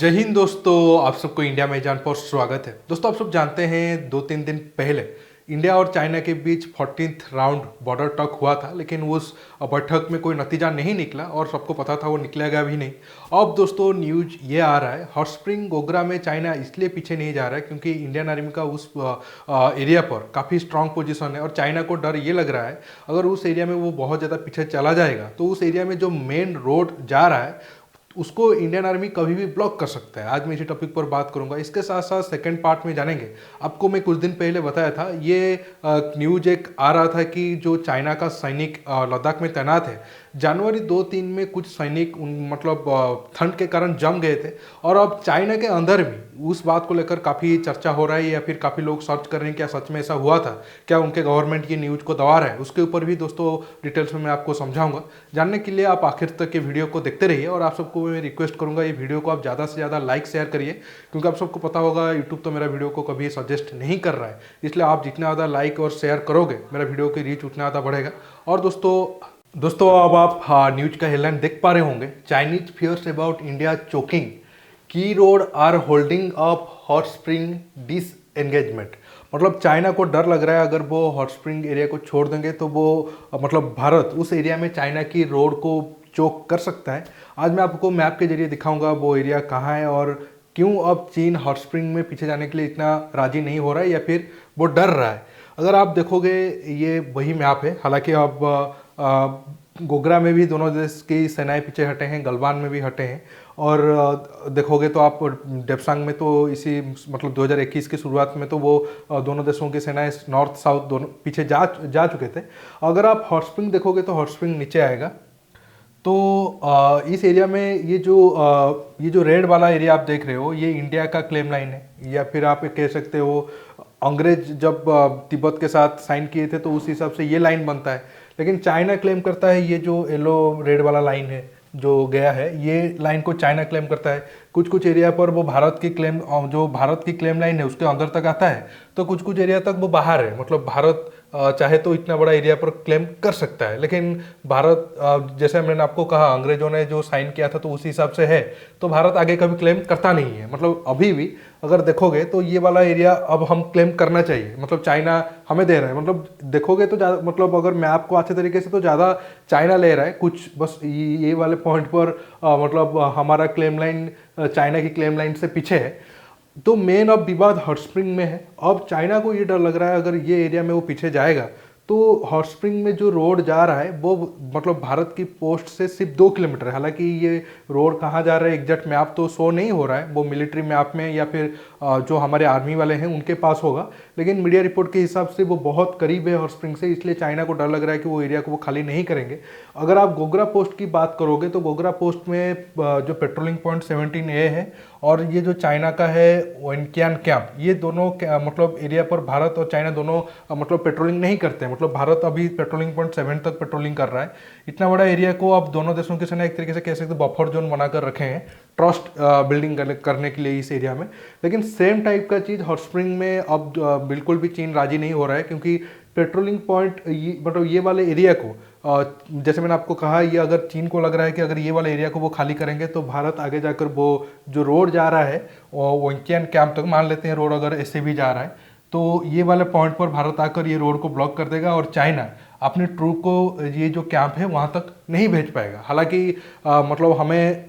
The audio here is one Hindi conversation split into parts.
जय हिंद दोस्तों, आप सबको इंडिया में जान पर स्वागत है। दोस्तों, आप सब जानते हैं 2-3 दिन पहले इंडिया और चाइना के बीच 14th राउंड बॉर्डर टॉक हुआ था, लेकिन उस बैठक में कोई नतीजा नहीं निकला और सबको पता था वो निकलेगा भी नहीं। अब दोस्तों न्यूज ये आ रहा है, हॉट स्प्रिंग गोगरा में चाइना इसलिए पीछे नहीं जा रहा है क्योंकि इंडियन आर्मी का उस एरिया पर काफ़ी स्ट्रांग पोजीशन है और चाइना को डर ये लग रहा है अगर उस एरिया में वो बहुत ज़्यादा पीछे चला जाएगा तो उस एरिया में जो मेन रोड जा रहा है उसको इंडियन आर्मी कभी भी ब्लॉक कर सकता है। आज मैं इसी टॉपिक पर बात करूंगा। इसके साथ साथ सेकंड पार्ट में जानेंगे। आपको मैं कुछ दिन पहले बताया था, ये न्यूज एक आ रहा था कि जो चाइना का सैनिक लद्दाख में तैनात है, जनवरी 2-3 में कुछ सैनिक मतलब ठंड के कारण जम गए थे और अब चाइना के अंदर भी उस बात को लेकर काफ़ी चर्चा हो रहा है या फिर काफ़ी लोग सर्च कर रहे हैं क्या सच में ऐसा हुआ था, क्या उनके गवर्नमेंट ये न्यूज़ को दबा रहा है। उसके ऊपर भी दोस्तों डिटेल्स में मैं आपको समझाऊंगा। जानने के लिए आप आखिर तक के वीडियो को देखते रहिए और आप सबको मैं रिक्वेस्ट करूंगा ये वीडियो को आप ज़्यादा से ज़्यादा लाइक शेयर करिए, क्योंकि आप सबको पता होगा यूट्यूब तो मेरा वीडियो को कभी सजेस्ट नहीं कर रहा है, इसलिए आप जितना ज़्यादा लाइक और शेयर करोगे मेरा वीडियो की रीच उतना ज़्यादा बढ़ेगा। और दोस्तों अब आप न्यूज का हेडलाइन देख पा रहे होंगे, Chinese fears about India choking, की road are holding up hot spring disengagement. मतलब चाइना को डर लग रहा है अगर वो हॉट स्प्रिंग एरिया को छोड़ देंगे तो वो मतलब भारत उस एरिया में चाइना की रोड को चोक कर सकता है। आज मैं आपको मैप के जरिए दिखाऊंगा वो एरिया कहाँ है और क्यों अब चीन हॉट स्प्रिंग में पीछे जाने के लिए इतना राजी नहीं हो रहा है या फिर वो डर रहा है। अगर आप देखोगे ये वही मैप है, हालांकि अब गोगरा में भी दोनों देश की सेनाएं पीछे हटे हैं, गलवान में भी हटे हैं और देखोगे तो आप डेप्सांग में तो इसी मतलब 2021 की शुरुआत में तो वो दोनों देशों की सेनाएं नॉर्थ साउथ दोनों पीछे जा चुके थे। अगर आप हॉट स्प्रिंग देखोगे तो हॉट स्प्रिंग नीचे आएगा। तो इस एरिया में ये जो रेड वाला एरिया आप देख रहे हो ये इंडिया का क्लेम लाइन है, या फिर आप कह सकते हो अंग्रेज जब तिब्बत के साथ साइन किए थे तो उस हिसाब से ये लाइन बनता है। लेकिन चाइना क्लेम करता है ये जो येलो रेड वाला लाइन है जो गया है, ये लाइन को चाइना क्लेम करता है। कुछ कुछ एरिया पर वो भारत की क्लेम, जो भारत की क्लेम लाइन है उसके अंदर तक आता है, तो कुछ कुछ एरिया तक वो बाहर है। मतलब भारत चाहे तो इतना बड़ा एरिया पर क्लेम कर सकता है, लेकिन भारत जैसे मैंने आपको कहा अंग्रेजों ने जो साइन किया था तो उसी हिसाब से है, तो भारत आगे कभी क्लेम करता नहीं है। मतलब अभी भी अगर देखोगे तो ये वाला एरिया अब हम क्लेम करना चाहिए, मतलब चाइना हमें दे रहा है। मतलब देखोगे तो मतलब अगर मैं आपको अच्छे तरीके से तो ज़्यादा चाइना ले रहा है कुछ, बस ये वाले पॉइंट पर मतलब हमारा क्लेम लाइन चाइना की क्लेम लाइन से पीछे है। तो मेन अब विवाद हॉट स्प्रिंग में है। अब चाइना को ये डर लग रहा है अगर ये एरिया में वो पीछे जाएगा तो हॉट स्प्रिंग में जो रोड जा रहा है वो मतलब भारत की पोस्ट से सिर्फ 2 किलोमीटर है। हालांकि ये रोड कहाँ जा रहा है एग्जैक्ट मैप तो शो नहीं हो रहा है, वो मिलिट्री मैप में या फिर जो हमारे आर्मी वाले हैं उनके पास होगा, लेकिन मीडिया रिपोर्ट के हिसाब से वो बहुत करीब है हॉट स्प्रिंग से, इसलिए चाइना को डर लग रहा है कि वो एरिया को वो खाली नहीं करेंगे। अगर आप गोगरा पोस्ट की बात करोगे तो गोगरा पोस्ट में जो पेट्रोलिंग पॉइंट 17A है और ये जो चाइना का है वेनकियान कैंप, ये दोनों मतलब एरिया पर भारत और चाइना दोनों मतलब पेट्रोलिंग नहीं करते हैं। मतलब भारत अभी पेट्रोलिंग पॉइंट 7 तक पेट्रोलिंग कर रहा है। इतना बड़ा एरिया को अब दोनों देशों की सेना एक तरीके से कह सकते बफर जोन बनाकर रखे हैं ट्रस्ट बिल्डिंग करने के लिए इस एरिया में। लेकिन सेम टाइप का चीज़ हॉट स्प्रिंग में अब बिल्कुल भी चीन राजी नहीं हो रहा है, क्योंकि पेट्रोलिंग पॉइंट मतलब ये वाले एरिया को जैसे मैंने आपको कहा, ये अगर चीन को लग रहा है कि अगर ये वाला एरिया को वो खाली करेंगे तो भारत आगे जाकर वो जो रोड जा रहा है वेनकियान कैंप तक, मान लेते हैं रोड अगर ऐसे भी जा रहा है तो ये वाले पॉइंट पर भारत आकर ये रोड को ब्लॉक कर देगा और चाइना अपने ट्रूप को ये जो कैंप है वहाँ तक नहीं भेज पाएगा। हालांकि मतलब हमें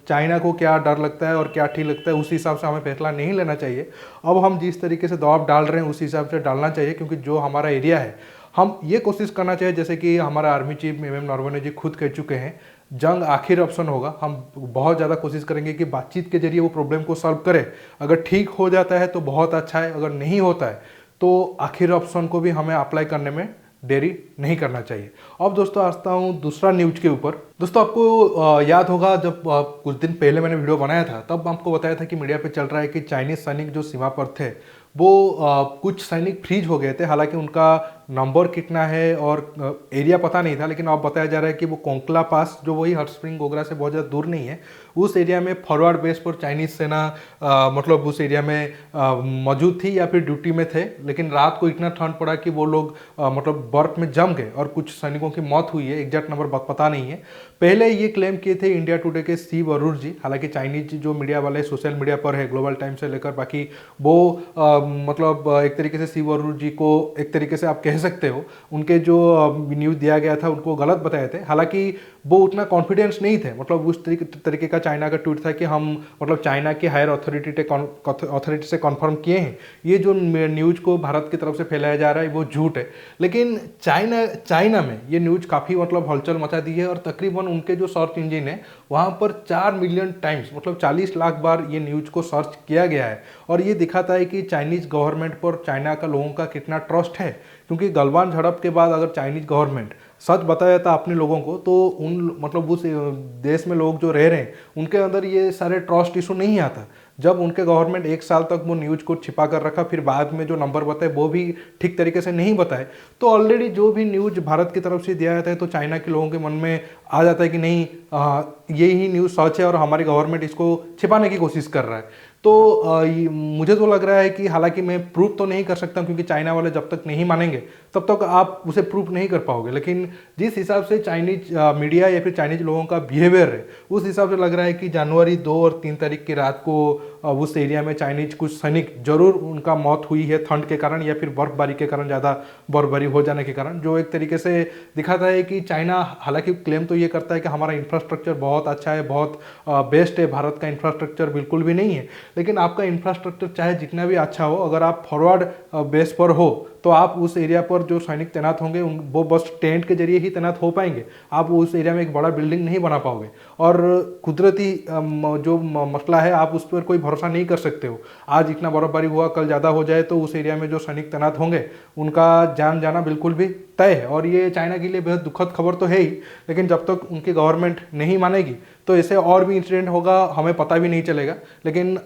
चाइना को क्या डर लगता है और क्या ठीक लगता है उस हिसाब से हमें फैसला नहीं लेना चाहिए। अब हम जिस तरीके से दबाव डाल रहे हैं उस हिसाब से डालना चाहिए, क्योंकि जो हमारा एरिया है हम ये कोशिश करना चाहिए, जैसे कि हमारा आर्मी चीफ एम नरवणे जी खुद कह चुके हैं, जंग आखिर ऑप्शन होगा। हम बहुत ज़्यादा कोशिश करेंगे कि बातचीत के जरिए वो प्रॉब्लम को सॉल्व करें। अगर ठीक हो जाता है तो बहुत अच्छा है, अगर नहीं होता है तो आखिर ऑप्शन को भी हमें अप्लाई करने में देरी नहीं करना चाहिए। अब दोस्तों आता हूँ दूसरा न्यूज के ऊपर। दोस्तों आपको याद होगा जब कुछ दिन पहले मैंने वीडियो बनाया था तब आपको बताया था कि मीडिया पे चल रहा है कि चाइनीज सैनिक जो सीमा पर थे वो कुछ सैनिक फ्रीज हो गए थे। हालांकि उनका नंबर कितना है और एरिया पता नहीं था, लेकिन अब बताया जा रहा है कि वो कोंकला पास, जो वही हॉट स्प्रिंग गोगरा से बहुत ज़्यादा दूर नहीं है, उस एरिया में फॉरवर्ड बेस पर चाइनीज सेना मतलब उस एरिया में मौजूद थी या फिर ड्यूटी में थे। लेकिन रात को इतना ठंड पड़ा कि वो लोग मतलब बर्फ में जम गए और कुछ सैनिकों की मौत हुई है। एग्जैक्ट नंबर पता नहीं है। पहले ये क्लेम किए थे इंडिया टुडे के शिव अरोड़ जी, हालांकि चाइनीज जो मीडिया वाले सोशल मीडिया पर है, ग्लोबल टाइम्स से लेकर बाकी, वो मतलब एक तरीके से शिव अरोड़ जी को एक तरीके से आप कह सकते हो उनके जो न्यूज़ दिया गया था उनको गलत बताए थे। हालांकि वो उतना कॉन्फिडेंस नहीं थे, मतलब उस तरीके का चाइना का ट्वीट था कि हम मतलब चाइना की हायर अथॉरिटी से कन्फर्म किए हैं, ये जो न्यूज़ को भारत की तरफ से फैलाया जा रहा है वो झूठ है। लेकिन चाइना में ये न्यूज़ काफ़ी मतलब हलचल मचा दी है और तकरीबन उनके जो सर्च इंजिन है वहाँ पर 4 मिलियन टाइम्स मतलब 40 लाख बार ये न्यूज़ को सर्च किया गया है। और ये दिखाता है कि चाइनीज़ गवर्नमेंट पर चाइना का लोगों का कितना ट्रस्ट है, क्योंकि गलवान झड़प के बाद अगर चाइनीज़ गवर्नमेंट सच बताया था अपने लोगों को, तो उन मतलब उस देश में लोग जो रह रहे हैं उनके अंदर ये सारे ट्रस्ट इशू नहीं आता। जब उनके गवर्नमेंट 1 साल तक वो न्यूज़ को छिपा कर रखा, फिर बाद में जो नंबर बताए वो भी ठीक तरीके से नहीं बताए, तो ऑलरेडी जो भी न्यूज़ भारत की तरफ से दिया जाता है तो चाइना के लोगों के मन में आ जाता है कि नहीं, यही न्यूज़ सच है और हमारी गवर्नमेंट इसको छिपाने की कोशिश कर रहा है। तो मुझे तो लग रहा है कि, हालांकि मैं प्रूफ तो नहीं कर सकता क्योंकि चाइना वाले जब तक नहीं मानेंगे तब तक आप उसे प्रूफ नहीं कर पाओगे, लेकिन जिस हिसाब से चाइनीज मीडिया या फिर चाइनीज लोगों का बिहेवियर है उस हिसाब से लग रहा है कि जनवरी 2 और 3 तारीख की रात को उस एरिया में चाइनीज कुछ सैनिक जरूर उनका मौत हुई है ठंड के कारण या फिर बर्फबारी के कारण, ज़्यादा बर्फबारी हो जाने के कारण, जो एक तरीके से दिखाता है कि चाइना हालांकि क्लेम तो ये करता है कि हमारा इंफ्रास्ट्रक्चर बहुत अच्छा है, बहुत बेस्ट है, भारत का इंफ्रास्ट्रक्चर बिल्कुल भी नहीं है। लेकिन आपका इंफ्रास्ट्रक्चर चाहे जितना भी अच्छा हो, अगर आप फॉरवर्ड बेस पर हो तो आप उस एरिया पर जो सैनिक तैनात होंगे वो बस टेंट के जरिए ही तैनात हो पाएंगे, आप उस एरिया में एक बड़ा बिल्डिंग नहीं बना पाओगे। और कुदरती जो मसला है आप उस पर कोई भरोसा नहीं कर सकते हो। आज इतना बर्फबारी हुआ, कल ज़्यादा हो जाए तो उस एरिया में जो सैनिक तैनात होंगे उनका जान जाना बिल्कुल भी तय है। और ये चाइना के लिए बेहद दुखद खबर तो है ही, लेकिन जब तक उनकी गवर्नमेंट नहीं मानेगी तो ऐसे और भी इंसिडेंट होगा, हमें पता भी नहीं चलेगा। लेकिन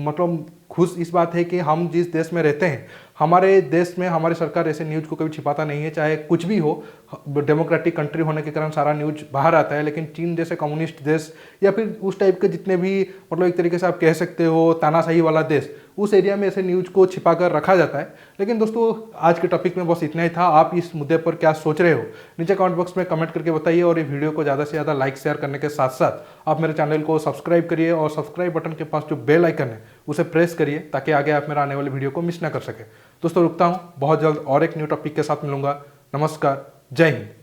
मतलब खुश इस बात है कि हम जिस देश में रहते हैं, हमारे देश में हमारी सरकार ऐसे न्यूज़ को कभी छिपाता नहीं है, चाहे कुछ भी हो। डेमोक्रेटिक कंट्री होने के कारण सारा न्यूज़ बाहर आता है, लेकिन चीन जैसे कम्युनिस्ट देश या फिर उस टाइप के जितने भी मतलब एक तरीके से आप कह सकते हो तानाशाही वाला देश, उस एरिया में ऐसे न्यूज़ को छिपा कर रखा जाता है। लेकिन दोस्तों आज के टॉपिक में बस इतना ही था। आप इस मुद्दे पर क्या सोच रहे हो नीचे कमेंट बॉक्स में कमेंट करके बताइए, और ये वीडियो को ज़्यादा से ज़्यादा लाइक शेयर करने के साथ साथ आप मेरे चैनल को सब्सक्राइब करिए और सब्सक्राइब बटन के पास जो बेल आइकन है उसे प्रेस करिए ताकि आगे आप मेरा आने वाले वीडियो को मिस ना कर सके। दोस्तों रुकता हूँ, बहुत जल्द और एक न्यू टॉपिक के साथ मिलूंगा। नमस्कार, जय हिंद।